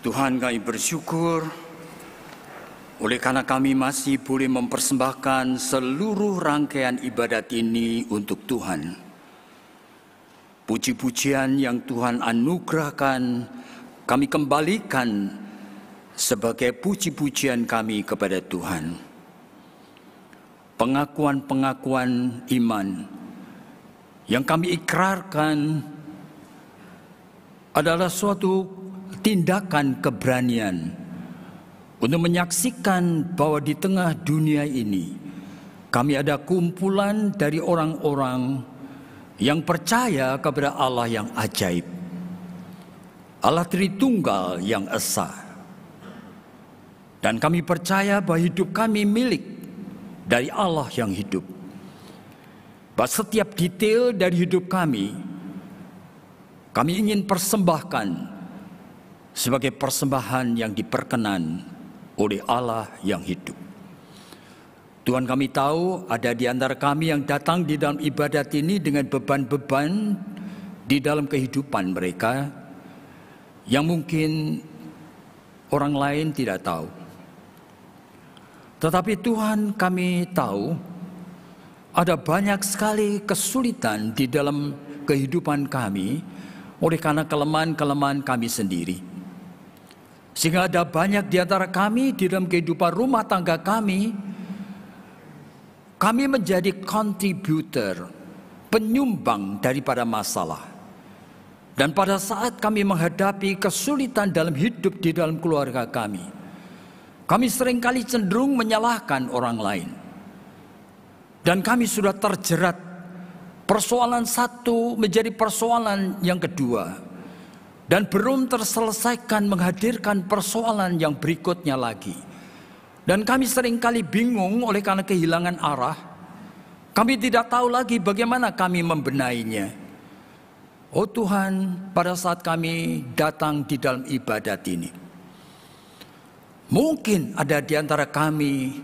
Tuhan, kami bersyukur oleh karena kami masih boleh mempersembahkan seluruh rangkaian ibadat ini untuk Tuhan. Puji-pujian yang Tuhan anugerahkan kami kembalikan sebagai puji-pujian kami kepada Tuhan. Pengakuan-pengakuan iman yang kami ikrarkan adalah suatu tindakan keberanian untuk menyaksikan bahwa di tengah dunia ini kami ada kumpulan dari orang-orang yang percaya kepada Allah yang ajaib, Allah Tritunggal yang esa. Dan kami percaya bahwa hidup kami milik dari Allah yang hidup. Bahwa setiap detail dari hidup kami ingin persembahkan sebagai persembahan yang diperkenan oleh Allah yang hidup. Tuhan, kami tahu ada di antara kami yang datang di dalam ibadat ini dengan beban-beban di dalam kehidupan mereka yang mungkin orang lain tidak tahu. Tetapi Tuhan, kami tahu ada banyak sekali kesulitan di dalam kehidupan kami oleh karena kelemahan-kelemahan kami sendiri. Sehingga ada banyak di antara kami di dalam kehidupan rumah tangga kami menjadi contributor, penyumbang daripada masalah. Dan pada saat kami menghadapi kesulitan dalam hidup di dalam keluarga kami seringkali cenderung menyalahkan orang lain. Dan kami sudah terjerat persoalan satu menjadi persoalan yang kedua. Dan belum terselesaikan menghadirkan persoalan yang berikutnya lagi. Dan kami seringkali bingung oleh karena kehilangan arah. Kami tidak tahu lagi bagaimana kami membenahinya. Oh Tuhan, pada saat kami datang di dalam ibadat ini, mungkin ada di antara kami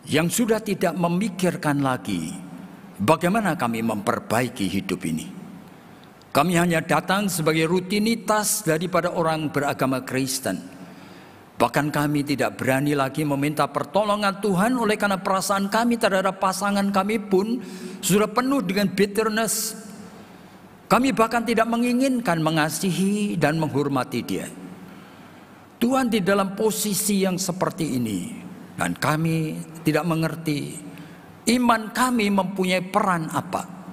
yang sudah tidak memikirkan lagi bagaimana kami memperbaiki hidup ini. Kami hanya datang sebagai rutinitas daripada orang beragama Kristen. Bahkan kami tidak berani lagi meminta pertolongan Tuhan oleh karena perasaan kami terhadap pasangan kami pun sudah penuh dengan bitterness. Kami bahkan tidak menginginkan mengasihi dan menghormati dia. Tuhan, di dalam posisi yang seperti ini, dan kami tidak mengerti iman kami mempunyai peran apa.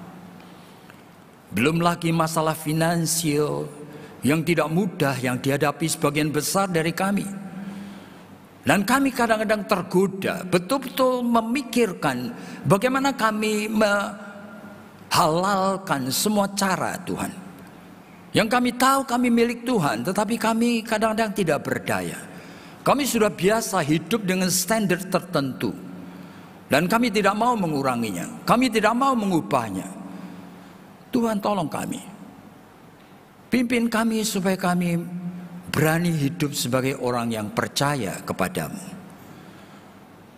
Belum lagi masalah finansial yang tidak mudah yang dihadapi sebagian besar dari kami. Dan kami kadang-kadang tergoda betul-betul memikirkan bagaimana kami menghalalkan semua cara Tuhan. Yang kami tahu kami milik Tuhan, tetapi kami kadang-kadang tidak berdaya. Kami sudah biasa hidup dengan standar tertentu. Dan kami tidak mau menguranginya, kami tidak mau mengubahnya. Tuhan, tolong kami. Pimpin kami supaya kami berani hidup sebagai orang yang percaya kepadamu.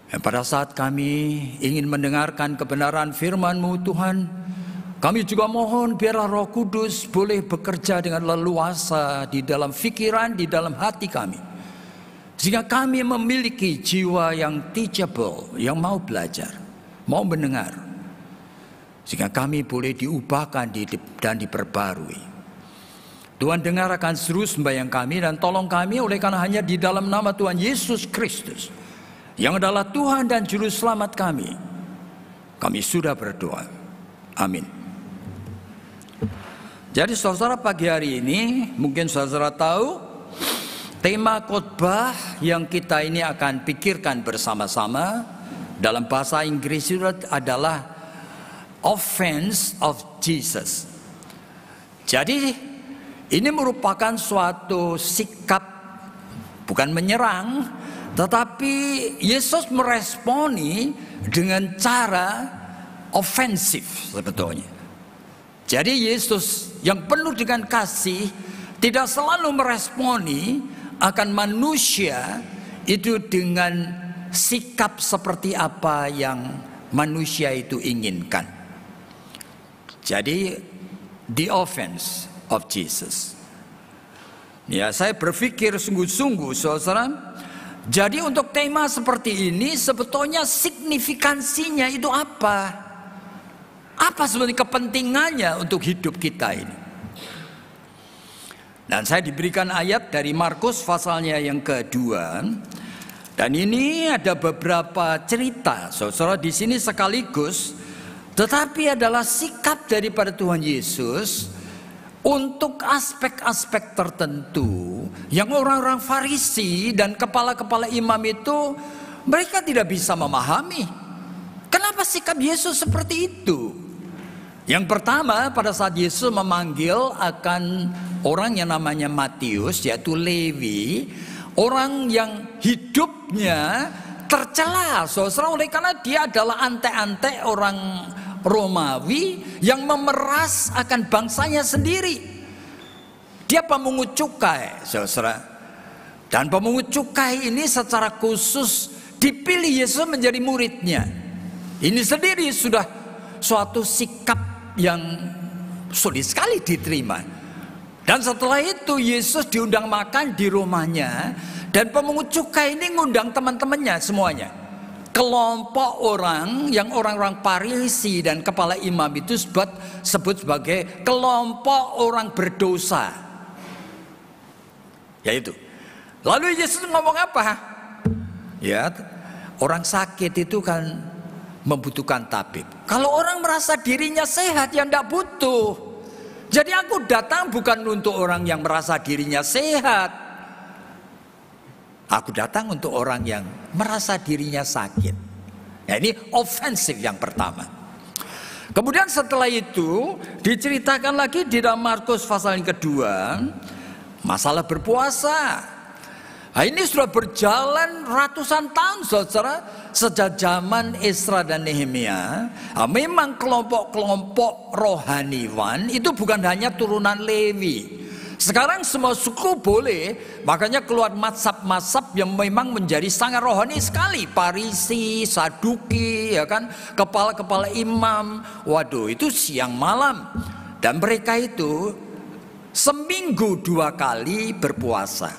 Dan pada saat kami ingin mendengarkan kebenaran firman-Mu Tuhan, kami juga mohon biarlah Roh Kudus boleh bekerja dengan leluasa di dalam pikiran, di dalam hati kami. Sehingga kami memiliki jiwa yang teachable, yang mau belajar, mau mendengar. Sehingga kami boleh diubahkan dan diperbarui. Tuhan, dengarkan seru sembahyang kami dan tolong kami oleh karena hanya di dalam nama Tuhan Yesus Kristus yang adalah Tuhan dan Juru Selamat kami sudah berdoa. Amin. Jadi saudara, pagi hari ini mungkin saudara tahu tema khotbah yang kita ini akan pikirkan bersama-sama dalam bahasa Inggris itu adalah Offense of Jesus. Jadi ini merupakan suatu sikap, bukan menyerang, tetapi Yesus meresponi dengan cara ofensif sebetulnya. Jadi Yesus yang penuh dengan kasih tidak selalu meresponi akan manusia itu dengan sikap seperti apa yang manusia itu inginkan. Jadi the offense of Jesus. Ya, saya berpikir sungguh-sungguh, saudara. Jadi untuk tema seperti ini sebetulnya signifikansinya itu apa? Apa sebenarnya kepentingannya untuk hidup kita ini? Dan saya diberikan ayat dari Markus pasalnya yang kedua. Dan ini ada beberapa cerita, saudara, di sini sekaligus, tetapi adalah sikap daripada Tuhan Yesus untuk aspek-aspek tertentu yang orang-orang Farisi dan kepala-kepala imam itu mereka tidak bisa memahami. Kenapa sikap Yesus seperti itu? Yang pertama, pada saat Yesus memanggil akan orang yang namanya Matius, yaitu Lewi, orang yang hidupnya tercela, saudara, oleh karena dia adalah ante-ante orang Romawi yang memeras akan bangsanya sendiri. Dia pemungut cukai, saudara. Dan pemungut cukai ini secara khusus dipilih Yesus menjadi muridnya. Ini sendiri sudah suatu sikap yang sulit sekali diterima. Dan setelah itu Yesus diundang makan di rumahnya, dan pemungut cukai ini ngundang teman-temannya semuanya. Kelompok orang yang orang-orang Farisi dan kepala imam itu sebut sebagai kelompok orang berdosa. Yaitu. Lalu Yesus ngomong apa? Ya, orang sakit itu kan membutuhkan tabib. Kalau orang merasa dirinya sehat, ya tidak butuh. Jadi aku datang bukan untuk orang yang merasa dirinya sehat. Aku datang untuk orang yang merasa dirinya sakit. Nah, ini ofensif yang pertama. Kemudian setelah itu diceritakan lagi di dalam Markus pasal yang kedua, masalah berpuasa. Nah, ini sudah berjalan ratusan tahun, saudara, sejak zaman Esra dan Nehemia. Nah, memang kelompok-kelompok rohaniwan itu bukan hanya turunan Lewi. Sekarang semua suku boleh, makanya keluar mazhab-mazhab yang memang menjadi sangat rohani sekali. Farisi, Saduki, ya kan, kepala-kepala imam. Waduh, itu siang malam. Dan mereka itu seminggu 2 kali berpuasa.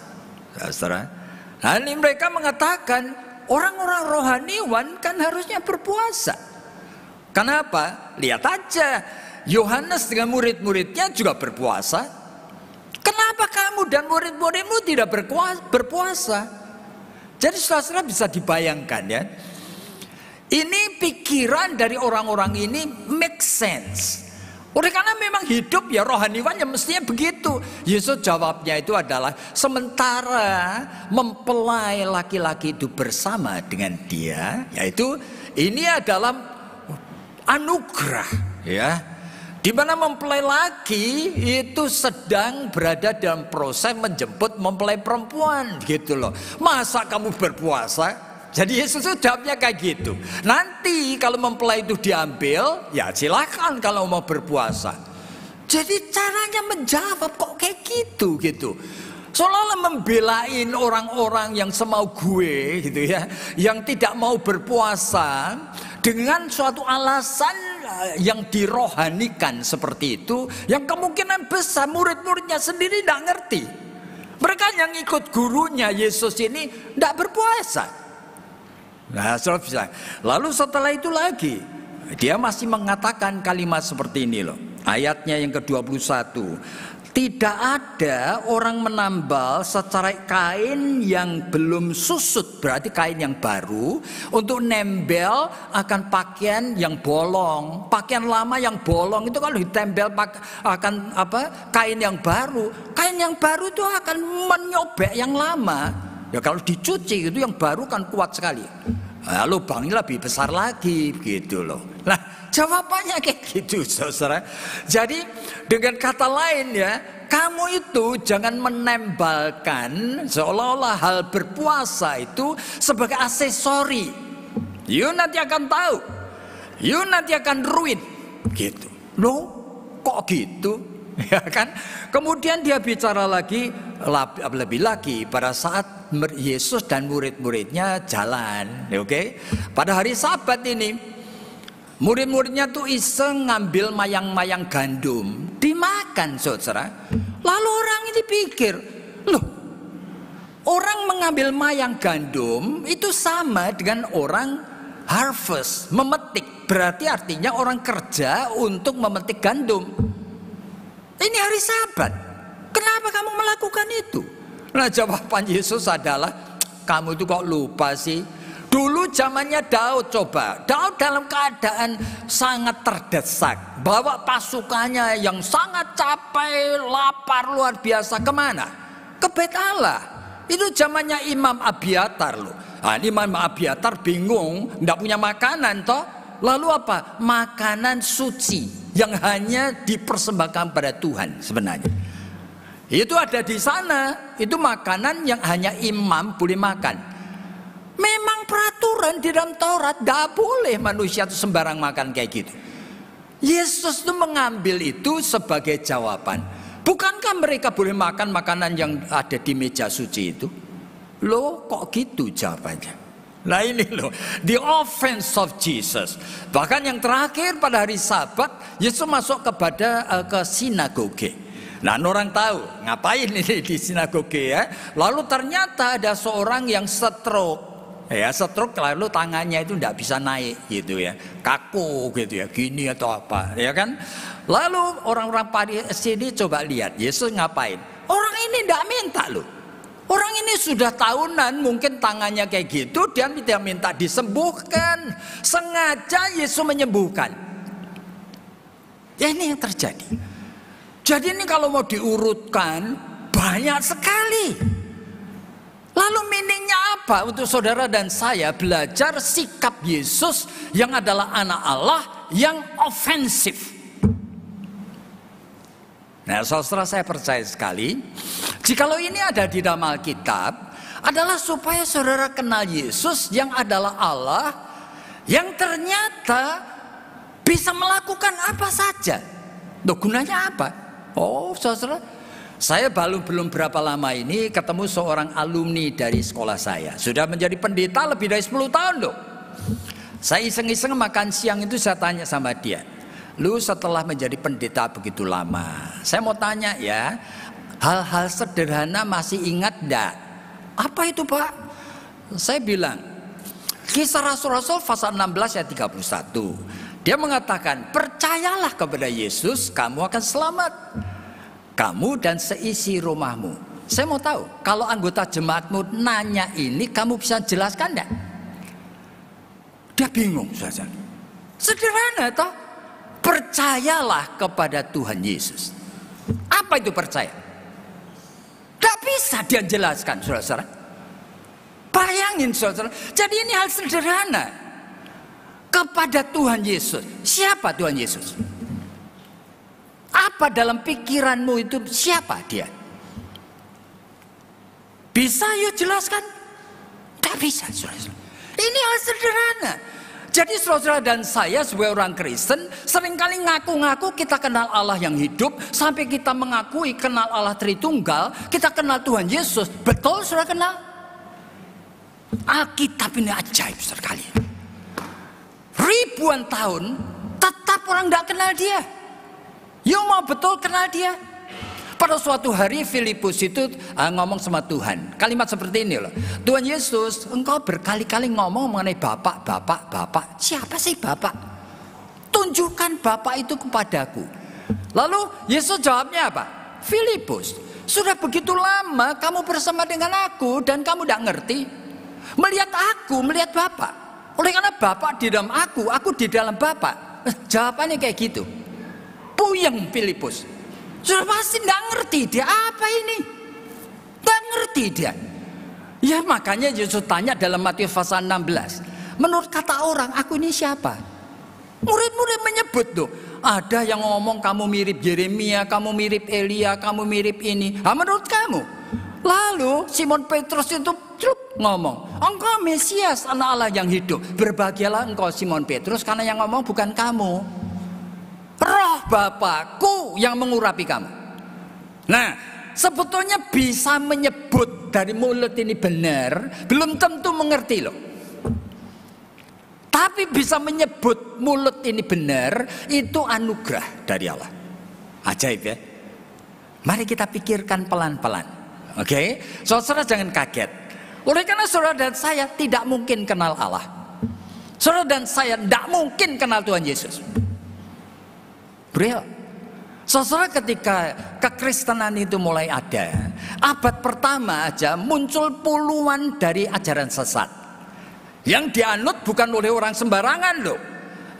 Saudara, nah ini mereka mengatakan orang-orang rohaniwan kan harusnya berpuasa. Kenapa? Lihat aja, Yohanes dengan murid-muridnya juga berpuasa. Kenapa kamu dan murid-muridmu tidak berpuasa? Jadi saudara bisa dibayangkan ya, ini pikiran dari orang-orang ini make sense. Oleh karena memang hidup ya rohaniwan yang mestinya begitu. Yesus jawabnya itu adalah sementara mempelai laki-laki itu bersama dengan dia, yaitu ini adalah anugerah ya. Di mana mempelai laki itu sedang berada dalam proses menjemput mempelai perempuan gitu loh. Masa kamu berpuasa? Jadi Yesus itu jawabnya kayak gitu. Nanti kalau mempelai itu diambil, ya silakan kalau mau berpuasa. Jadi caranya menjawab kok kayak gitu. Seolah-olah membelain orang-orang yang semau gue gitu ya, yang tidak mau berpuasa dengan suatu alasan yang dirohanikan seperti itu, yang kemungkinan besar murid-muridnya sendiri tidak ngerti. Mereka yang ikut gurunya Yesus ini tidak berpuasa. Nah, lalu setelah itu lagi dia masih mengatakan kalimat seperti ini loh. Ayatnya yang ke-21. Tidak ada orang menambal secara kain yang belum susut, berarti kain yang baru, untuk nembel akan pakaian yang bolong. Pakaian lama yang bolong itu kalau ditempel akan kain yang baru. Kain yang baru itu akan menyobek yang lama. Ya kalau dicuci itu yang baru kan kuat sekali. Nah, lubangnya lebih besar lagi gitu loh. Nah, jawabannya kayak gitu, saudara. Jadi dengan kata lain ya, kamu itu jangan menembalkan seolah-olah hal berpuasa itu sebagai aksesori. You nanti akan tahu, you nanti akan ruin gitu. Loh, kok gitu? Ya kan? Kemudian dia bicara lagi lebih lagi pada saat Yesus dan murid-muridnya jalan, oke? Pada hari Sabat ini murid-muridnya tuh iseng ngambil mayang-mayang gandum dimakan, saudara. Lalu orang ini pikir, Orang mengambil mayang gandum itu sama dengan orang harvest, memetik. Berarti artinya orang kerja untuk memetik gandum. Ini hari Sabat. Kenapa kamu melakukan itu? Nah, jawaban Yesus adalah, kamu itu kok lupa sih? Dulu zamannya Daud, coba. Daud dalam keadaan sangat terdesak. Bawa pasukannya yang sangat capek, lapar luar biasa. Kemana? Ke Bait Allah. Itu zamannya Imam Abiatar loh. Nah, Imam Abiatar bingung, tidak punya makanan toh. Lalu apa? Makanan suci yang hanya dipersembahkan pada Tuhan sebenarnya. Itu ada di sana. Itu makanan yang hanya imam boleh makan. Memang peraturan di dalam Taurat, tidak boleh manusia itu sembarang makan kayak gitu. Yesus itu mengambil itu sebagai jawaban. Bukankah mereka boleh makan makanan yang ada di meja suci itu? Loh, kok gitu jawabannya? Nah ini loh, the offense of Jesus. Bahkan yang terakhir pada hari Sabat, Yesus masuk ke sinagoge. Nah, orang tahu ngapain ini di sinagoge ya? Lalu ternyata ada seorang yang stroke. Ya, stroke lalu tangannya itu tidak bisa naik gitu ya, kaku gitu ya, gini atau apa ya kan. Lalu orang-orang pada sini coba lihat Yesus ngapain. Orang ini tidak minta loh. Orang ini sudah tahunan mungkin tangannya kayak gitu, dia tidak minta disembuhkan. Sengaja Yesus menyembuhkan. Ya, ini yang terjadi. Jadi ini kalau mau diurutkan banyak sekali. Lalu meaningnya apa untuk saudara dan saya belajar sikap Yesus yang adalah anak Allah yang ofensif? Nah, saudara, saya percaya sekali, jikalau ini ada di dalam Alkitab, adalah supaya saudara kenal Yesus yang adalah Allah, yang ternyata bisa melakukan apa saja. Loh, gunanya apa? Oh, saudara, saya belum berapa lama ini ketemu seorang alumni dari sekolah saya. Sudah menjadi pendeta lebih dari 10 tahun loh. Saya iseng-iseng makan siang itu saya tanya sama dia, lu setelah menjadi pendeta begitu lama, saya mau tanya ya, hal-hal sederhana masih ingat enggak? Apa itu Pak? Saya bilang, Kisah Rasul-Rasul pasal 16 ayat 31. Dia mengatakan, percayalah kepada Yesus, kamu akan selamat, kamu dan seisi rumahmu. Saya mau tahu, kalau anggota jemaatmu nanya ini, kamu bisa jelaskan enggak? Dia bingung saja. Sederhana toh. Percayalah kepada Tuhan Yesus. Apa itu percaya? Tidak bisa dia jelaskan, saudara. Bayangin, saudara. Jadi ini hal sederhana. Kepada Tuhan Yesus. Siapa Tuhan Yesus? Apa dalam pikiranmu itu siapa dia? Bisa yuk jelaskan? Tidak bisa, saudara. Ini hal sederhana. Jadi saudara dan saya sebagai orang Kristen seringkali ngaku-ngaku kita kenal Allah yang hidup, sampai kita mengakui kenal Allah Tritunggal, kita kenal Tuhan Yesus. Betul saudara kenal? Alkitab ini ajaib sekali. Ribuan tahun tetap orang tidak kenal dia. You mau betul kenal dia? Pada suatu hari Filipus itu ngomong sama Tuhan. Kalimat seperti ini loh. Tuhan Yesus, engkau berkali-kali ngomong mengenai Bapak, Bapak, Bapak. Siapa sih Bapak? Tunjukkan Bapak itu kepadaku. Lalu Yesus jawabnya apa? Filipus, sudah begitu lama kamu bersama dengan aku dan kamu tidak ngerti. Melihat aku, melihat Bapak. Oleh karena Bapak di dalam aku di dalam Bapak. Jawabannya kayak gitu. Puyeng Filipus. Sudah pasti tidak ngerti dia apa ini. Tidak ngerti dia. Ya makanya Yesus tanya dalam Matius pasal 16. Menurut kata orang, aku ini siapa? Murid-murid menyebut tuh. Ada yang ngomong kamu mirip Yeremia, kamu mirip Elia, kamu mirip ini. Menurut kamu? Lalu Simon Petrus itu ngomong, engkau Mesias, anak Allah yang hidup. Berbahagialah engkau Simon Petrus, karena yang ngomong bukan kamu. Roh Bapakku yang mengurapi kamu. Nah, sebetulnya bisa menyebut dari mulut ini benar, belum tentu mengerti loh. Tapi bisa menyebut mulut ini benar, itu anugerah dari Allah. Ajaib ya. Mari kita pikirkan pelan-pelan. Oke, saudara jangan kaget. Oleh karena saudara dan saya tidak mungkin kenal Allah. Saudara dan saya tidak mungkin kenal Tuhan Yesus. Real. Saudara, ketika kekristenan itu mulai ada, abad pertama aja muncul puluhan dari ajaran sesat yang dianut bukan oleh orang sembarangan loh.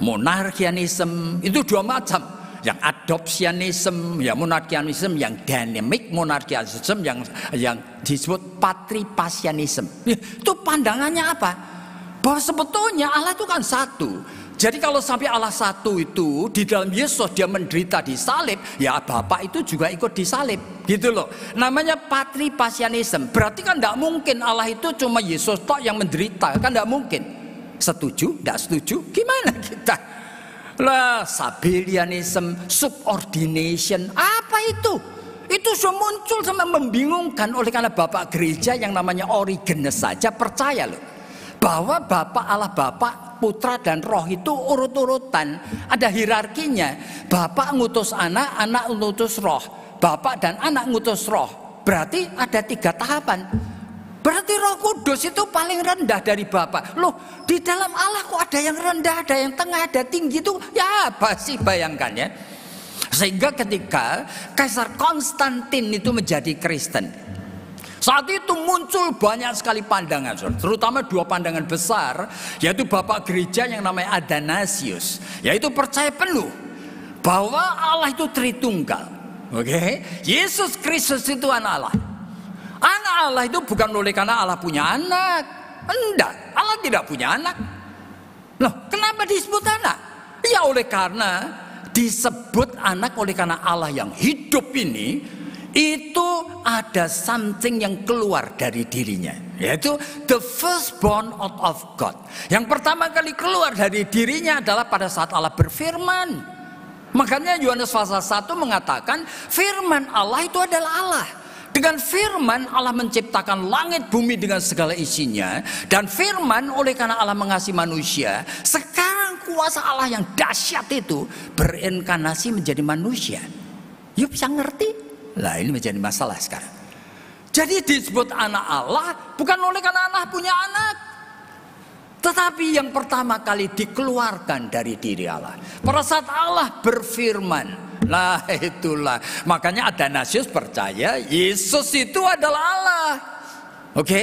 Monarkianisme itu dua macam. Yang adopsianisme, yang monarkianisme, yang dynamic monarkianisme, yang disebut patripasianisme. Itu pandangannya apa? Bahwa sebetulnya Allah itu kan satu. Jadi kalau sampai Allah satu itu di dalam Yesus dia menderita di salib, ya Bapa itu juga ikut disalib, gitu loh. Namanya patripasianisme. Berarti kan tidak mungkin Allah itu cuma Yesus tok yang menderita, kan tidak mungkin. Setuju? Tidak setuju? Gimana kita? Lah, Sabellianisme, subordination, apa itu? Itu sudah muncul sama membingungkan oleh karena Bapak gereja yang namanya Origenes saja percaya loh bahwa Bapak Allah Bapak, Putra dan Roh itu urut-urutan, ada hierarkinya. Bapak ngutus anak, anak ngutus Roh, Bapak dan anak ngutus Roh. Berarti ada 3 tahapan. Berarti Roh Kudus itu paling rendah dari Bapa. Loh, di dalam Allah kok ada yang rendah, ada yang tengah, ada tinggi itu? Ya apa sih, bayangkan ya. Sehingga ketika Kaisar Konstantin itu menjadi Kristen, saat itu muncul banyak sekali pandangan, terutama 2 pandangan besar, yaitu Bapak gereja yang namanya Athanasius, yaitu percaya penuh bahwa Allah itu Tritunggal. Oke, Yesus Kristus itu anak Allah. Anak Allah itu bukan oleh karena Allah punya anak. Enggak, Allah tidak punya anak. Loh, kenapa disebut anak? Ya oleh karena disebut anak oleh karena Allah yang hidup ini, itu ada something yang keluar dari dirinya, yaitu the firstborn out of God. Yang pertama kali keluar dari dirinya adalah pada saat Allah berfirman. Makanya Yohanes pasal 1 mengatakan firman Allah itu adalah Allah. Dengan firman Allah menciptakan langit bumi dengan segala isinya. Dan firman oleh karena Allah mengasihi manusia, sekarang kuasa Allah yang dahsyat itu berinkarnasi menjadi manusia. Yuk bisa ngerti? Lah ini menjadi masalah sekarang. Jadi disebut anak Allah bukan oleh karena Allah punya anak, tetapi yang pertama kali dikeluarkan dari diri Allah pada saat Allah berfirman. Nah itulah makanya Athanasius percaya Yesus itu adalah Allah. Oke,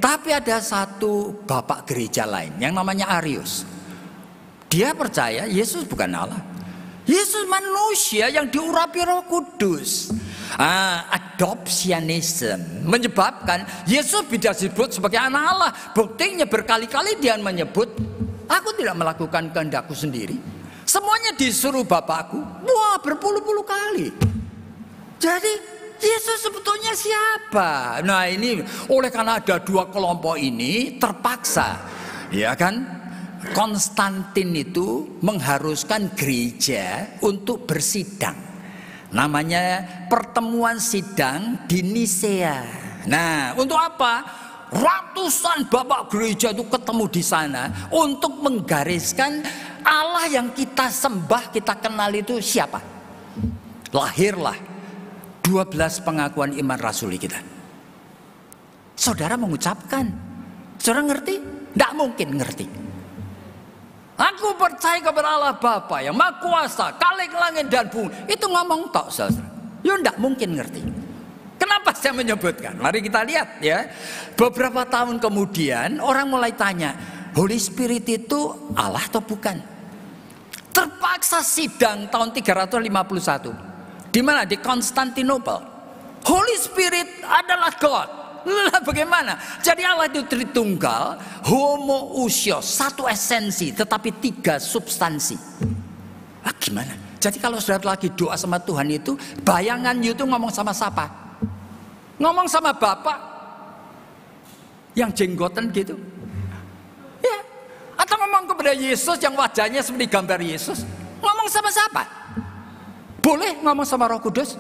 tapi ada satu bapak gereja lain yang namanya Arius. Dia percaya Yesus bukan Allah, Yesus manusia yang diurapi Roh Kudus. Adopsianisme menyebabkan Yesus tidak disebut sebagai anak Allah. Buktinya berkali-kali dia menyebut, aku tidak melakukan kehendakku sendiri, semuanya disuruh Bapakku. Wah, berpuluh-puluh kali. Jadi Yesus sebetulnya siapa? Nah ini oleh karena ada 2 kelompok ini terpaksa, ya kan? Konstantin itu mengharuskan gereja untuk bersidang. Namanya pertemuan sidang di Nisea. Nah untuk apa? Ratusan bapak gereja itu ketemu di sana untuk menggariskan Allah yang kita sembah, kita kenal itu siapa. Lahirlah 12 pengakuan iman rasuli kita. Saudara mengucapkan, saudara ngerti? Tidak mungkin ngerti. Aku percaya kepada Allah Bapa yang Maha Kuasa, Khalik langit dan bumi. Itu ngomong tok, saudara. Ya tidak mungkin ngerti. Kenapa saya menyebutkan? Mari kita lihat ya. Beberapa tahun kemudian orang mulai tanya, Holy Spirit itu Allah atau bukan? Terpaksa sidang tahun 351. Di mana? Di Konstantinopel. Holy Spirit adalah God. Lah bagaimana? Jadi Allah itu Tritunggal, homoousios, satu esensi tetapi 3 substansi. Gimana? Jadi kalau saudara lagi doa sama Tuhan itu, bayangan itu ngomong sama siapa? Ngomong sama Bapak yang jenggotan gitu, ya? Atau ngomong kepada Yesus yang wajahnya seperti gambar Yesus? Ngomong sama siapa? Boleh ngomong sama Roh Kudus?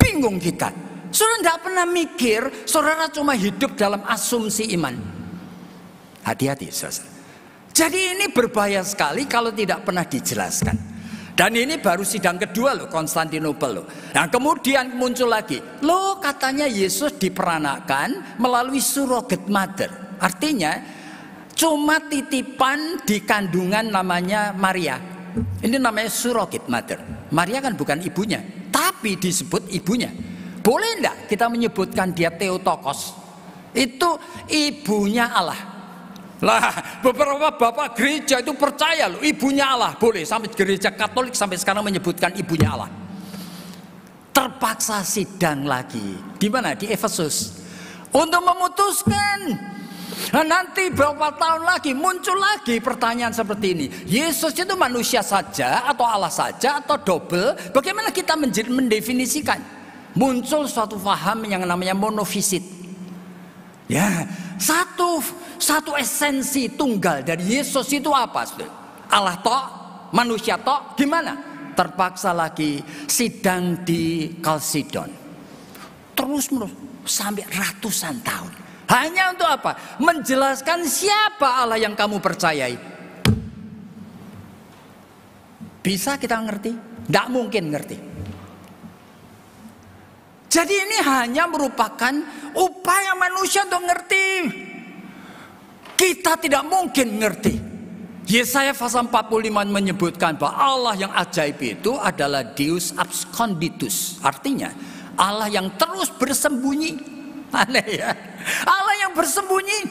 Bingung kita. Saudara tidak pernah mikir, saudara cuma hidup dalam asumsi iman. Hati-hati saudara. Jadi ini berbahaya sekali kalau tidak pernah dijelaskan. Dan ini baru sidang kedua loh, Konstantinopel loh. Nah kemudian muncul lagi, loh katanya Yesus diperanakan melalui surrogate mother. Artinya cuma titipan di kandungan namanya Maria. Ini namanya surrogate mother. Maria kan bukan ibunya, tapi disebut ibunya. Boleh enggak kita menyebutkan dia Theotokos? Itu ibunya Allah. Lah, beberapa bapak gereja itu percaya loh, ibunya Allah. Boleh, sampai gereja Katolik sampai sekarang menyebutkan ibunya Allah. Terpaksa sidang lagi. Di mana? Di Efesus. Untuk memutuskan. Nah, nanti beberapa tahun lagi muncul lagi pertanyaan seperti ini. Yesus itu manusia saja atau Allah saja atau double? Bagaimana kita mendefinisikan? Muncul suatu paham yang namanya monofisit. Ya, satu esensi tunggal dari Yesus itu apa? Allah toh, manusia toh, gimana? Terpaksa lagi sidang di Kalsidon. Terus sampai ratusan tahun. Hanya untuk apa? Menjelaskan siapa Allah yang kamu percayai. Bisa kita ngerti? Tidak mungkin ngerti. Jadi ini hanya merupakan upaya manusia untuk ngerti. Kita tidak mungkin ngerti. Yesaya pasal 45 menyebutkan bahwa Allah yang ajaib itu adalah Deus absconditus. Artinya Allah yang terus bersembunyi. Aneh ya. Allah yang bersembunyi.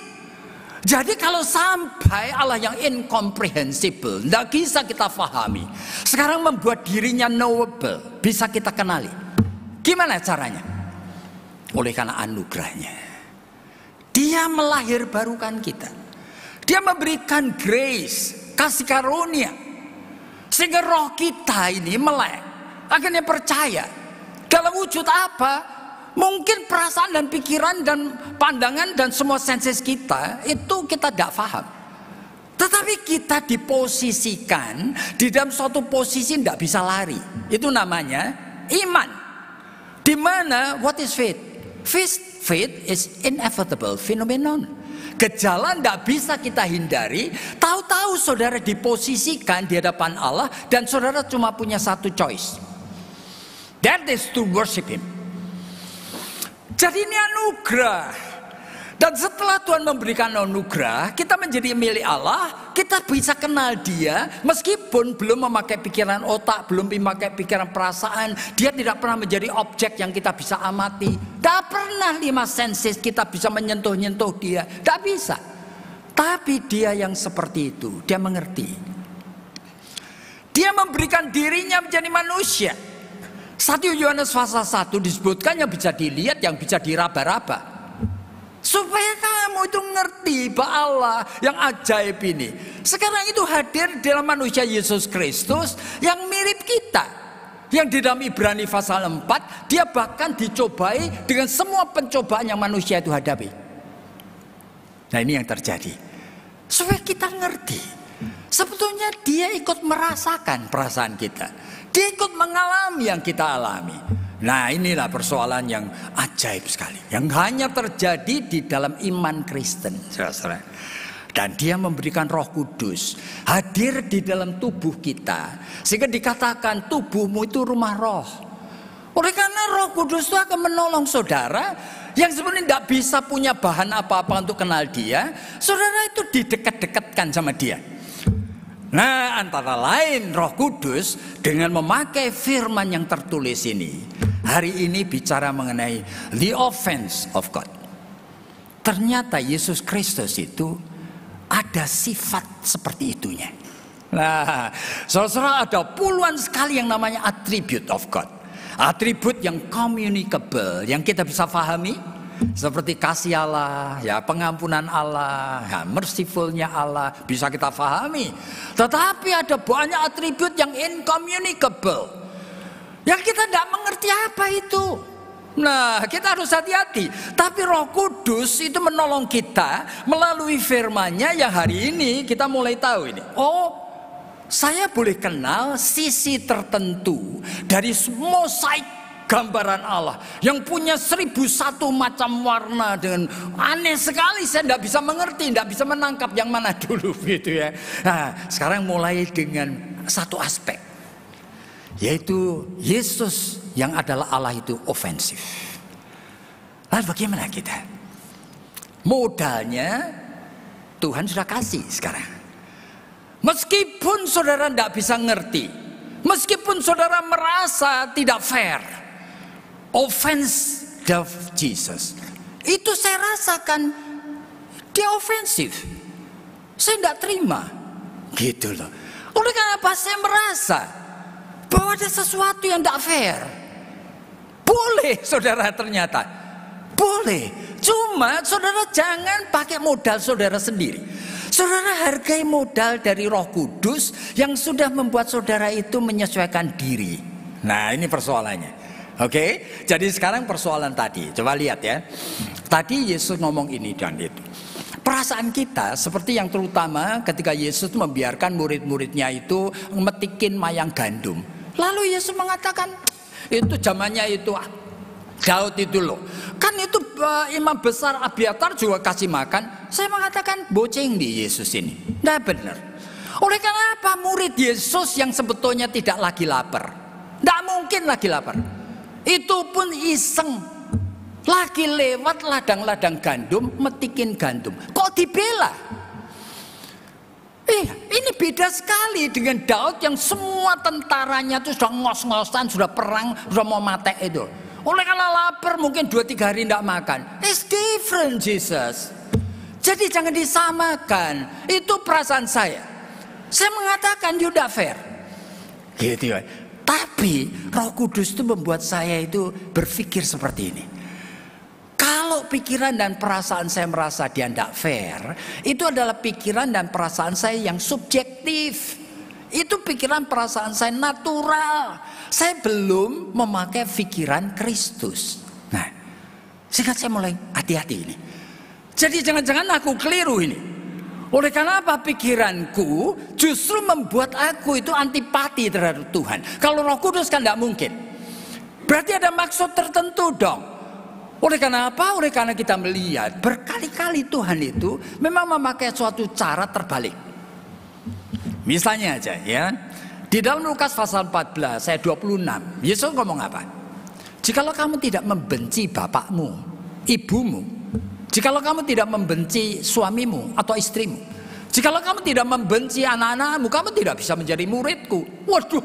Jadi kalau sampai Allah yang incomprehensible, tidak bisa kita pahami. Sekarang membuat dirinya knowable, bisa kita kenali. Gimana caranya? Oleh karena anugerahnya. Dia melahirbarukan kita. Dia memberikan grace, kasih karunia. Sehingga roh kita ini melek. Akhirnya percaya. Dalam wujud apa? Mungkin perasaan dan pikiran dan pandangan dan semua senses kita itu kita tidak paham. Tetapi kita diposisikan di dalam suatu posisi tidak bisa lari. Itu namanya iman. Di mana what is faith? Faith is inevitable phenomenon. Gejala tidak bisa kita hindari. Tahu-tahu saudara diposisikan di hadapan Allah dan saudara cuma punya satu choice. That is to worship Him. Jadi ini anugerah. Dan setelah Tuhan memberikan anugerah, kita menjadi milik Allah, kita bisa kenal Dia meskipun belum memakai pikiran otak, belum memakai pikiran perasaan. Dia tidak pernah menjadi objek yang kita bisa amati. Tidak pernah 5 senses kita bisa menyentuh-nyentuh Dia. Tidak bisa. Tapi Dia yang seperti itu, Dia mengerti. Dia memberikan dirinya menjadi manusia. 1 Yohanes pasal 1 disebutkan yang bisa dilihat, yang bisa diraba-raba. Supaya kamu itu ngerti bahwa Allah yang ajaib ini sekarang itu hadir dalam manusia Yesus Kristus yang mirip kita. Yang di dalam Ibrani pasal 4 dia bahkan dicobai dengan semua pencobaan yang manusia itu hadapi. Nah ini yang terjadi. Supaya kita ngerti. Sebetulnya dia ikut merasakan perasaan kita. Dia ikut mengalami yang kita alami. Nah inilah persoalan yang ajaib sekali. Yang hanya terjadi di dalam iman Kristen. Dan dia memberikan Roh Kudus. Hadir di dalam tubuh kita. Sehingga dikatakan tubuhmu itu rumah roh. Oleh karena Roh Kudus itu akan menolong saudara. Yang sebenarnya tidak bisa punya bahan apa-apa untuk kenal dia. Saudara itu didekat-dekatkan sama dia. Nah antara lain Roh Kudus dengan memakai firman yang tertulis ini. Hari ini bicara mengenai the offense of God. Ternyata Yesus Kristus itu ada sifat seperti itunya. Nah, saudara ada puluhan sekali yang namanya attribute of God. Atribut yang communicable, yang kita bisa pahami. Seperti kasih Allah, ya pengampunan Allah, ya mercifulnya Allah, bisa kita pahami. Tetapi ada banyak atribut yang incommunicable. Yang kita tidak mengerti apa itu. Nah kita harus hati-hati. Tapi Roh Kudus itu menolong kita melalui firman-Nya yang hari ini kita mulai tahu ini. Oh saya boleh kenal sisi tertentu dari mosaik gambaran Allah. Yang punya 1001 macam warna dengan aneh sekali. Saya tidak bisa mengerti, tidak bisa menangkap yang mana dulu gitu ya. Nah sekarang mulai dengan satu aspek. yaitu Yesus yang adalah Allah itu ofensif. Lalu bagaimana kita? Modalnya Tuhan sudah kasih sekarang. Meskipun saudara tidak bisa ngerti, meskipun saudara merasa tidak fair, offense of Jesus, itu saya rasakan dia ofensif. Saya tidak terima, gitu loh. Oleh karena apa? Saya merasa bahwa ada sesuatu yang tidak fair. Boleh saudara, ternyata boleh. Cuma saudara jangan pakai modal saudara sendiri. Saudara hargai modal dari Roh Kudus yang sudah membuat saudara itu menyesuaikan diri. Nah, ini persoalannya. Oke, jadi sekarang persoalan tadi. Coba lihat ya. Tadi Yesus ngomong ini dan itu. Perasaan kita seperti yang terutama ketika Yesus membiarkan murid-muridnya itu metikin mayang gandum. Lalu Yesus mengatakan, itu zamannya itu Daud itu loh. Kan itu imam besar Abiatar juga kasih makan. Saya mengatakan boceng di Yesus ini. Nah benar. Oleh karena apa? Murid Yesus yang sebetulnya tidak lagi lapar. Tidak mungkin lagi lapar. Itu pun iseng. Lagi lewat ladang-ladang gandum, metikin gandum. Kok dibela? Ini beda sekali dengan Daud yang semua tentaranya itu sudah ngos-ngosan, sudah perang, sudah mau mati itu. Oleh karena lapar mungkin 2-3 hari tidak makan. It's different Jesus. Jadi jangan disamakan. Itu perasaan saya. Saya mengatakan tidak fair. Gitu ya. Tapi Roh Kudus itu membuat saya itu berpikir seperti ini. Kalau pikiran dan perasaan saya merasa dia tidak fair, itu adalah pikiran dan perasaan saya yang subjektif. Itu pikiran perasaan saya natural. Saya belum memakai pikiran Kristus. Nah, sehingga saya mulai hati-hati ini. Jadi jangan-jangan aku keliru ini. Oleh karena apa? Pikiranku justru membuat aku itu antipati terhadap Tuhan. Kalau Roh Kudus kan tidak mungkin. Berarti ada maksud tertentu dong. Oleh karena apa? Oleh karena kita melihat berkali-kali Tuhan itu memang memakai suatu cara terbalik. Misalnya aja ya. Di dalam Lukas pasal 14 ayat 26, Yesus ngomong apa? Jikalau kamu tidak membenci bapakmu, ibumu, jikalau kamu tidak membenci suamimu atau istrimu, jikalau kamu tidak membenci anak-anakmu, kamu tidak bisa menjadi muridku. Waduh,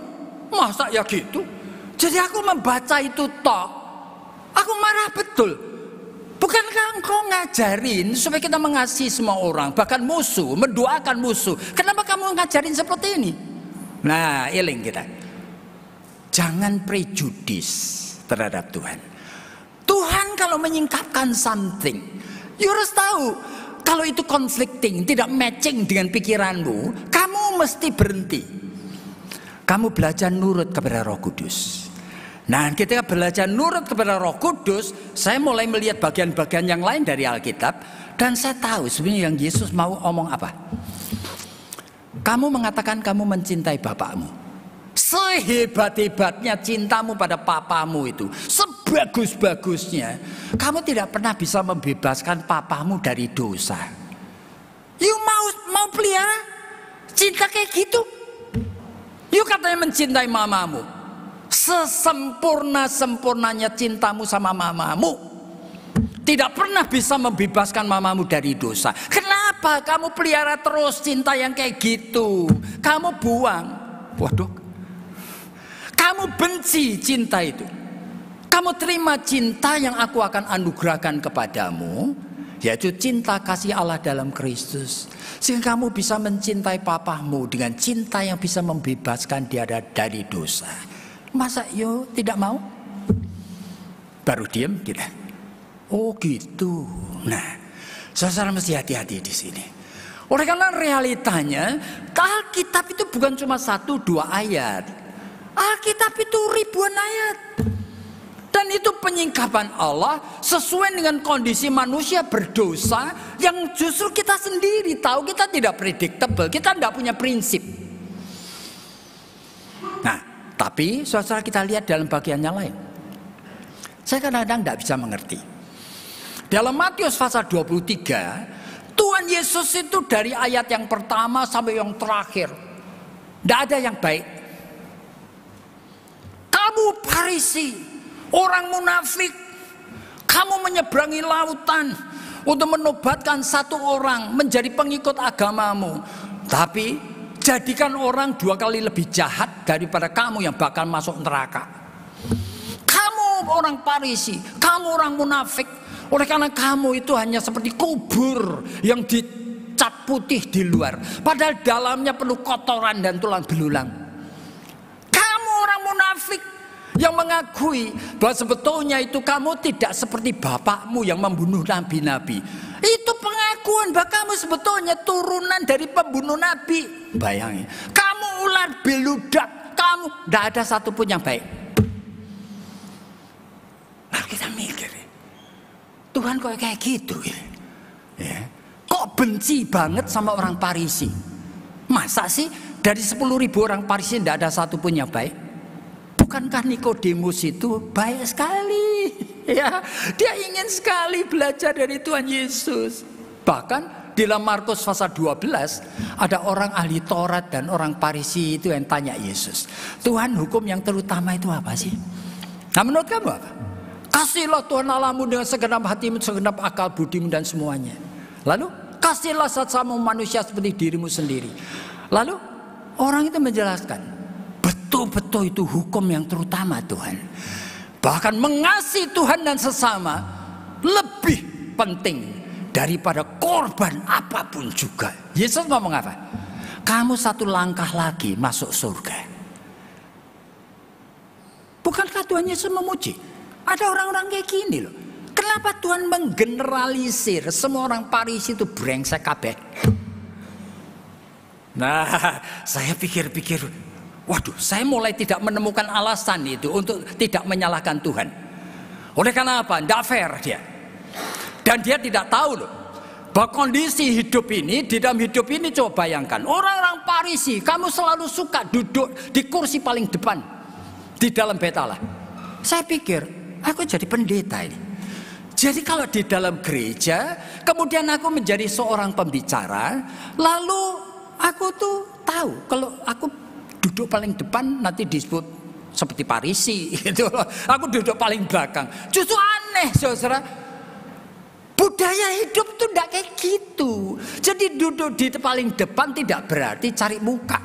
masa ya gitu? Jadi aku membaca itu toh, aku marah betul. Bukankah engkau ngajarin supaya kita mengasihi semua orang, bahkan musuh, mendoakan musuh? Kenapa kamu ngajarin seperti ini? Nah, eling kita. Jangan prejudis terhadap Tuhan. Tuhan kalau menyingkapkan something, you harus tahu kalau itu conflicting, tidak matching dengan pikiranmu, kamu mesti berhenti. Kamu belajar nurut kepada Roh Kudus. Nah, ketika belajar nurut kepada Roh Kudus, saya mulai melihat bagian-bagian yang lain dari Alkitab, dan saya tahu sebenarnya yang Yesus mau omong apa. Kamu mengatakan kamu mencintai bapakmu. Sehebat-hebatnya cintamu pada papamu itu, sebagus-bagusnya, kamu tidak pernah bisa membebaskan papamu dari dosa. You mau pelihara cinta kayak gitu? You katanya mencintai mamamu. Sesempurna-sempurnanya cintamu sama mamamu, tidak pernah bisa membebaskan mamamu dari dosa. Kenapa kamu pelihara terus cinta yang kayak gitu? Kamu buang. Waduh. Kamu benci cinta itu. Kamu terima cinta yang aku akan anugerahkan kepadamu, yaitu cinta kasih Allah dalam Kristus. Sehingga kamu bisa mencintai papamu dengan cinta yang bisa membebaskan dia dari dosa. Masa yo tidak mau? Baru diam kita. Oh gitu. Nah, saudara mesti hati-hati di sini. Oleh karena realitanya, Alkitab itu bukan cuma 1-2 ayat. Alkitab itu ribuan ayat. Dan itu penyingkapan Allah sesuai dengan kondisi manusia berdosa yang justru kita sendiri tahu kita tidak predictable, kita tidak punya prinsip. Nah, tapi saudara kita lihat dalam bagian yang lain. Saya kadang-kadang tidak bisa mengerti. Dalam Matius pasal 23, Tuhan Yesus itu dari ayat yang pertama sampai yang terakhir, tidak ada yang baik. Kamu Farisi, orang munafik. Kamu menyeberangi lautan untuk menobatkan satu orang menjadi pengikut agamamu. Tapi jadikan orang 2 kali lebih jahat daripada kamu yang bakal masuk neraka. Kamu orang Farisi, kamu orang munafik. Oleh karena kamu itu hanya seperti kubur yang dicat putih di luar, padahal dalamnya penuh kotoran dan tulang belulang. Kamu orang munafik yang mengakui bahwa sebetulnya itu kamu tidak seperti bapakmu yang membunuh nabi-nabi. Itu pengakuan bahwa kamu sebetulnya turunan dari pembunuh nabi. Bayangin, kamu ular beludak, kamu tidak ada satupun yang baik. Nah, kita mikir, Tuhan kok kayak gitu ya? Kok benci banget sama orang Farisi? Masa sih dari 10.000 orang Farisi tidak ada satupun yang baik? Bukankah Nikodemus itu baik sekali? Ya, dia ingin sekali belajar dari Tuhan Yesus. Bahkan di dalam Markus pasal 12 ada orang ahli Taurat dan orang Farisi itu yang tanya Yesus, Tuhan, hukum yang terutama itu apa sih? Nah, menurut kamu apa? Kasihlah Tuhan Allahmu dengan segenap hatimu, segenap akal budimu dan semuanya. Lalu kasihlah sesama manusia seperti dirimu sendiri. Lalu orang itu menjelaskan, betul-betul itu hukum yang terutama Tuhan. Bahkan mengasihi Tuhan dan sesama lebih penting daripada korban apapun juga. Yesus ngomong apa? Kamu 1 langkah lagi masuk surga. Bukankah Tuhan Yesus memuji? Ada orang-orang kayak gini loh. Kenapa Tuhan menggeneralisir semua orang Farisi itu brengsek kabeh? Nah, saya pikir-pikir, waduh, saya mulai tidak menemukan alasan itu untuk tidak menyalahkan Tuhan. Oleh karena apa? Tidak fair dia. Dan dia tidak tahu loh, bahwa kondisi hidup ini, di dalam hidup ini coba bayangkan. Orang-orang Farisi, kamu selalu suka duduk di kursi paling depan di dalam bait Allah. Saya pikir, aku jadi pendeta ini. Jadi kalau di dalam gereja, kemudian aku menjadi seorang pembicara, lalu aku tuh tahu kalau aku duduk paling depan nanti disebut seperti Farisi gitu loh. Aku duduk paling belakang. Justru aneh, saudara. Budaya hidup tuh tidak kayak gitu. Jadi duduk di paling depan tidak berarti cari muka.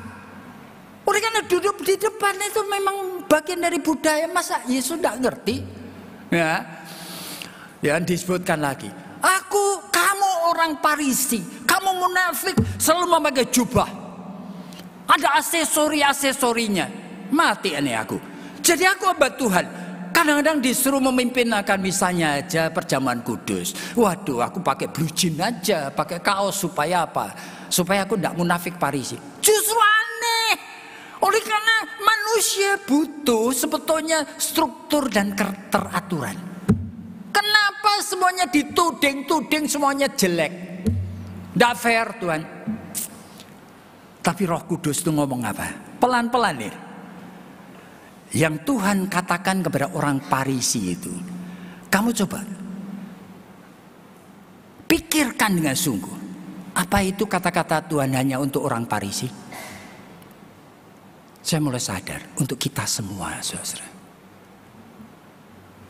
Oleh karena duduk di depan itu memang bagian dari budaya. Masa Yesus tidak ngerti? Ya, yang disebutkan lagi. Kamu orang Farisi, kamu munafik, selalu memakai jubah. Ada aksesori-aksesorinya. Mati aneh aku. Jadi aku hamba Tuhan. Kadang-kadang disuruh memimpin akan misalnya aja perjamuan kudus. Waduh, aku pakai blue jean aja, pakai kaos supaya apa? Supaya aku tidak munafik Farisi. Justru aneh. Oleh karena manusia butuh sebetulnya struktur dan teraturan. Kenapa semuanya dituding-tuding, semuanya jelek? Tidak fair Tuhan. Tapi Roh Kudus itu ngomong apa? Pelan-pelan nih. Yang Tuhan katakan kepada orang Farisi itu, kamu coba pikirkan dengan sungguh. Apa itu kata-kata Tuhan hanya untuk orang Farisi? Saya mulai sadar untuk kita semua, saudara.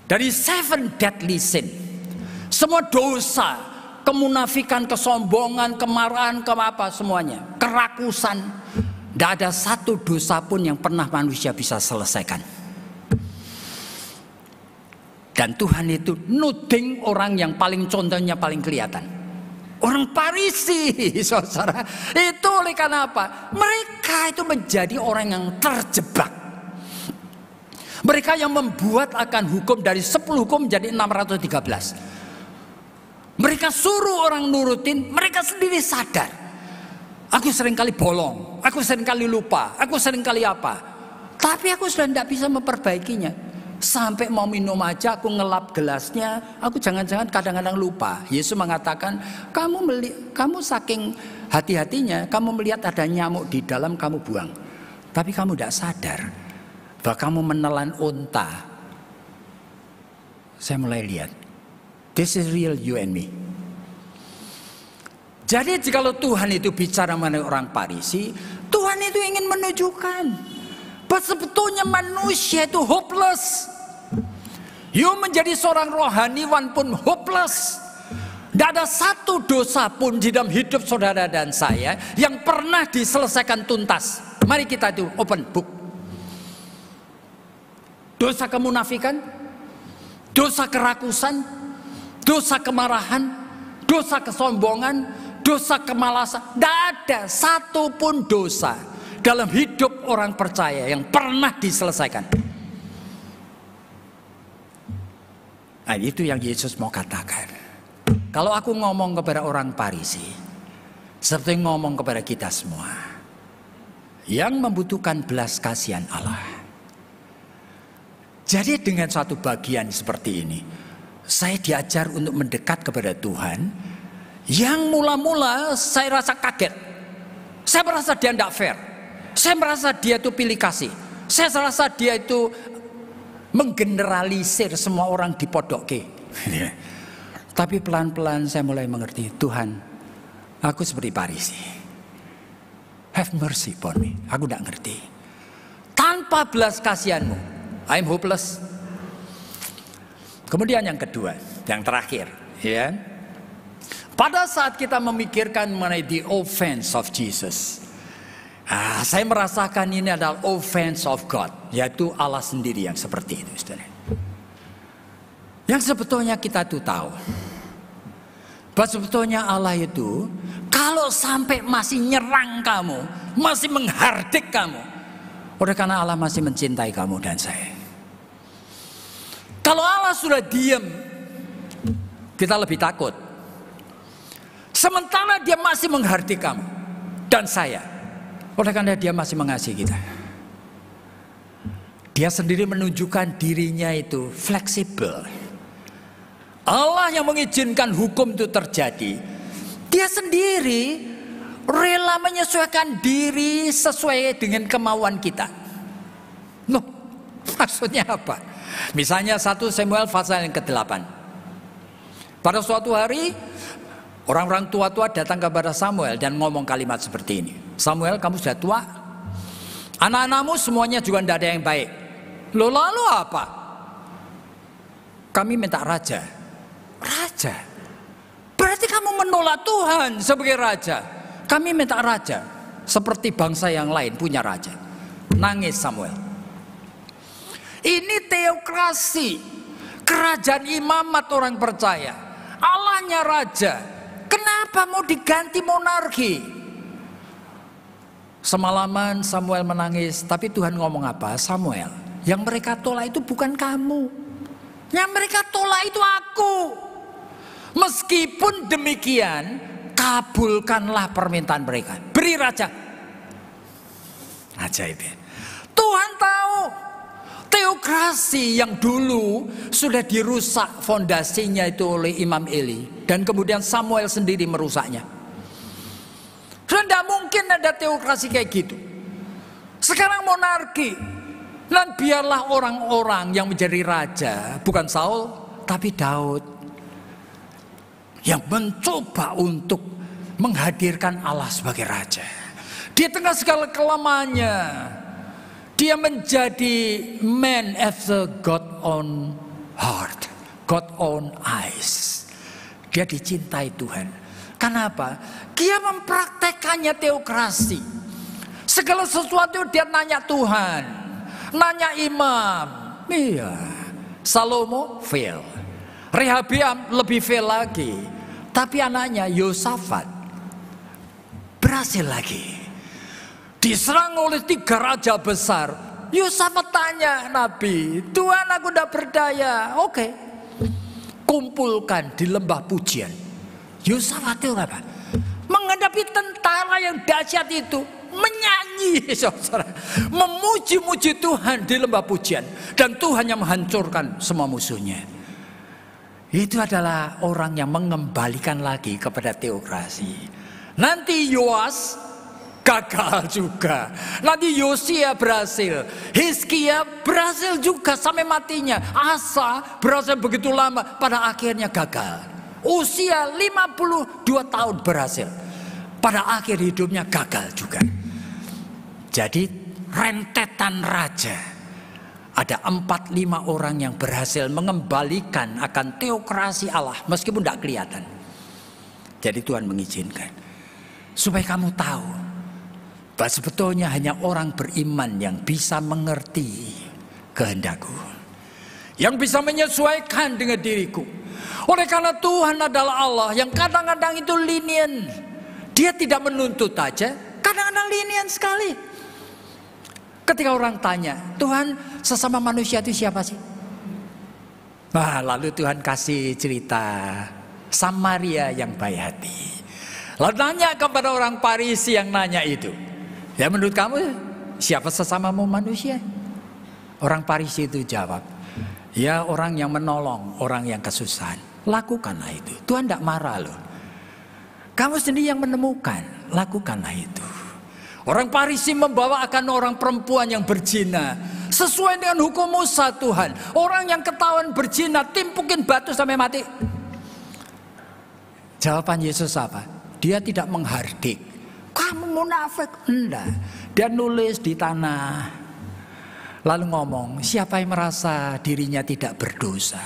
Dari 7 deadly sin, semua dosa, kemunafikan, kesombongan, kemarahan, semuanya, kerakusan. Tidak ada satu dosa pun yang pernah manusia bisa selesaikan. Dan Tuhan itu nuding orang yang paling contohnya paling kelihatan. Orang Farisi, saudara. Itu oleh karena apa? Mereka itu menjadi orang yang terjebak. Mereka yang membuat akan hukum dari 10 hukum menjadi 613. Mereka suruh orang nurutin, mereka sendiri sadar. Aku seringkali bolong, aku seringkali lupa, aku seringkali apa. Tapi aku sudah tidak bisa memperbaikinya. Sampai mau minum aja aku ngelap gelasnya, aku jangan-jangan kadang-kadang lupa. Yesus mengatakan, kamu saking hati-hatinya, kamu melihat ada nyamuk di dalam, kamu buang. Tapi kamu tidak sadar bahwa kamu menelan unta. Saya mulai lihat, this is real you and me. Jadi jikalau Tuhan itu bicara mengenai orang Farisi, Tuhan itu ingin menunjukkan Sebetulnya manusia itu hopeless. You menjadi seorang rohaniwan pun hopeless. Tidak ada satu dosa pun di dalam hidup saudara dan saya yang pernah diselesaikan tuntas. Mari kita itu open book. Dosa kemunafikan, dosa kerakusan, dosa kemarahan, dosa kesombongan, dosa kemalasan. Tidak ada satu pun dosa dalam hidup orang percaya yang pernah diselesaikan. Nah, itu yang Yesus mau katakan. Kalau aku ngomong kepada orang Farisi, seperti ngomong kepada kita semua yang membutuhkan belas kasihan Allah. Jadi dengan suatu bagian seperti ini, saya diajar untuk mendekat kepada Tuhan. Yang mula-mula saya rasa kaget. Saya merasa dia tidak fair. Saya merasa dia itu pilih kasih. Saya merasa dia itu menggeneralisir semua orang di podoke. Tapi pelan-pelan saya mulai mengerti, Tuhan, aku seperti Farisi. Have mercy upon me. Aku tidak ngerti. Tanpa belas kasihanmu, I'm hopeless. Kemudian yang kedua, yang terakhir, ya. Pada saat kita memikirkan mengenai the offense of Jesus, saya merasakan ini adalah offense of God, yaitu Allah sendiri yang seperti itu, saudara. Yang sebetulnya kita tuh tahu bahwa sebetulnya Allah itu kalau sampai masih nyerang kamu, masih menghardik kamu, oleh karena Allah masih mencintai kamu dan saya. Kalau Allah sudah diam, kita lebih takut. Sementara dia masih menghardik kamu dan saya, oleh karena dia masih mengasihi kita. Dia sendiri menunjukkan dirinya itu fleksibel. Allah yang mengizinkan hukum itu terjadi, dia sendiri rela menyesuaikan diri sesuai dengan kemauan kita. Loh, maksudnya apa? Misalnya 1 Samuel pasal yang ke-8. Pada suatu hari, orang-orang tua-tua datang kepada Samuel dan ngomong kalimat seperti ini. Samuel, kamu sudah tua, anak-anakmu semuanya juga tidak ada yang baik. Loh, lalu apa? Kami minta raja. Raja? Berarti kamu menolak Tuhan sebagai raja. Kami minta raja. Seperti bangsa yang lain punya raja. Nangis Samuel. Ini teokrasi. Kerajaan imamat orang percaya. Allahnya raja. Kenapa mau diganti monarki? Semalaman Samuel menangis. Tapi Tuhan ngomong apa? Samuel, yang mereka tolak itu bukan kamu. Yang mereka tolak itu aku. Meskipun demikian, kabulkanlah permintaan mereka. Beri raja. Ajaib ya. Tuhan tahu teokrasi yang dulu sudah dirusak fondasinya itu oleh Imam Eli. Dan kemudian Samuel sendiri merusaknya. Sudah tidak mungkin ada teokrasi kayak gitu. Sekarang monarki. Dan biarlah orang-orang yang menjadi raja, bukan Saul, tapi Daud, yang mencoba untuk menghadirkan Allah sebagai raja. Di tengah segala kelemahannya, dia menjadi man after God's own heart, God's own eyes. Dia dicintai Tuhan. Kenapa? Dia mempraktekannya teokrasi. Segala sesuatu dia nanya Tuhan, nanya imam. Iya. Salomo fail. Rehabeam lebih fail lagi. Tapi anaknya Yosafat berhasil lagi. Diserang oleh 3 raja besar. Yosafat tanya Nabi, Tuhan aku tidak berdaya. Oke. Kumpulkan di lembah pujian. Yosafat itu apa? Menghadapi tentara yang dahsyat itu, menyanyi, saudara, memuji-muji Tuhan di lembah pujian. Dan Tuhan yang menghancurkan semua musuhnya. Itu adalah orang yang mengembalikan lagi kepada teokrasi. Nanti Yoas gagal juga. Nanti Yosia berhasil. Hizkia berhasil juga sampai matinya. Asa berhasil begitu lama, pada akhirnya gagal. Usia 52 tahun berhasil. Pada akhir hidupnya gagal juga. Jadi rentetan raja, ada 4-5 orang yang berhasil mengembalikan akan teokrasi Allah meskipun tidak kelihatan. Jadi Tuhan mengizinkan supaya kamu tahu bahwa sebetulnya hanya orang beriman yang bisa mengerti kehendakku, yang bisa menyesuaikan dengan diriku. Oleh karena Tuhan adalah Allah yang kadang-kadang itu lenient. Dia tidak menuntut aja, kadang-kadang lenient sekali. Ketika orang tanya, Tuhan, sesama manusia itu siapa sih? Nah, lalu Tuhan kasih cerita Samaria yang baik hati. Lalu tanya kepada orang Farisi yang nanya itu, ya menurut kamu siapa sesamamu manusia? Orang Farisi itu jawab, ya orang yang menolong orang yang kesusahan. Lakukanlah itu. Tuhan tidak marah loh. Kamu sendiri yang menemukan, lakukanlah itu. Orang Farisi membawa akan orang perempuan yang berzina sesuai dengan hukum Musa Tuhan. Orang yang ketahuan berzina timpukin batu sampai mati. Jawaban Yesus apa? Dia tidak menghardik. Kamu munafik. Enggak. Dia nulis di tanah. Lalu ngomong, siapa yang merasa dirinya tidak berdosa?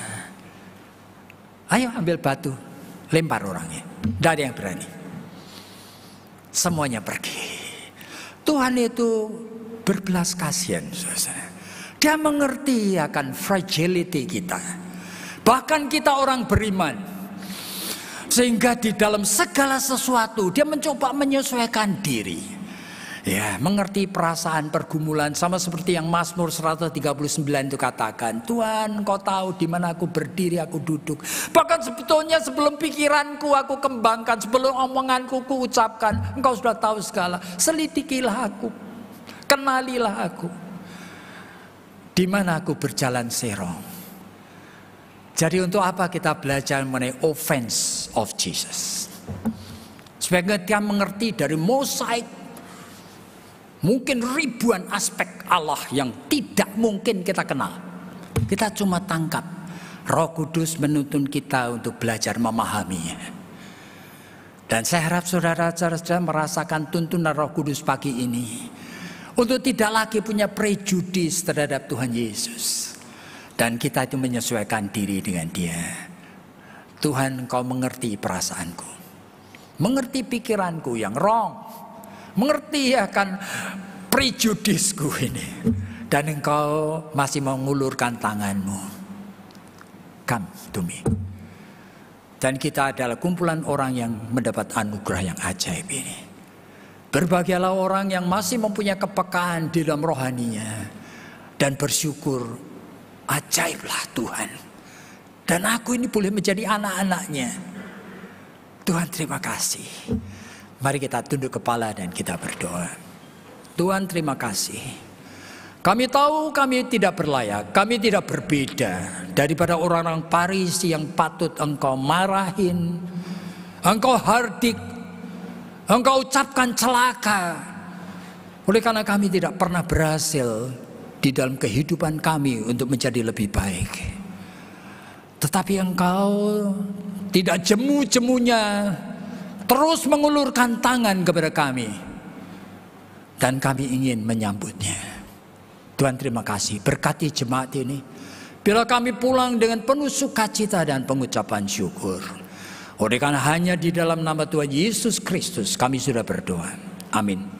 Ayo ambil batu, lempar orangnya. Tidak ada yang berani. Semuanya pergi. Tuhan itu berbelas kasihan, saudara. Dia mengerti akan fragility kita. Bahkan kita orang beriman. Sehingga di dalam segala sesuatu dia mencoba menyesuaikan diri. Ya, mengerti perasaan pergumulan sama seperti yang Mazmur 139 itu katakan, Tuhan, Engkau tahu di mana aku berdiri, aku duduk. Bahkan sebetulnya sebelum pikiranku aku kembangkan, sebelum omonganku ku ucapkan, Engkau sudah tahu segala. Selidikilah aku, kenalilah aku. Di mana aku berjalan serong. Jadi untuk apa kita belajar mengenai offense of Jesus? Supaya kita mengerti dari mosaik mungkin ribuan aspek Allah yang tidak mungkin kita kenal. Kita cuma tangkap. Roh Kudus menuntun kita untuk belajar memahaminya. Dan saya harap saudara-saudara merasakan tuntunan Roh Kudus pagi ini. Untuk tidak lagi punya prejudis terhadap Tuhan Yesus. Dan kita itu menyesuaikan diri dengan Dia. Tuhan, Engkau mengerti perasaanku. Mengerti pikiranku yang wrong. Mengerti akan prejudisku ini. Dan Engkau masih mengulurkan tanganmu. Come to me. Dan kita adalah kumpulan orang yang mendapat anugerah yang ajaib ini. Berbahagialah orang yang masih mempunyai kepekaan di dalam rohaninya. Dan bersyukur, ajaiblah Tuhan. Dan aku ini boleh menjadi anak-anaknya. Tuhan terima kasih. Mari kita tunduk kepala dan kita berdoa. Tuhan terima kasih. Kami tahu kami tidak berlayak, kami tidak berbeda daripada orang-orang Farisi yang patut Engkau marahin, Engkau hardik, Engkau ucapkan celaka. Oleh karena kami tidak pernah berhasil di dalam kehidupan kami untuk menjadi lebih baik. Tetapi Engkau tidak jemu-jemunya terus mengulurkan tangan kepada kami. Dan kami ingin menyambutnya. Tuhan terima kasih. Berkati jemaat ini. Bila kami pulang dengan penuh sukacita dan pengucapan syukur. Oleh karena hanya di dalam nama Tuhan Yesus Kristus kami sudah berdoa. Amin.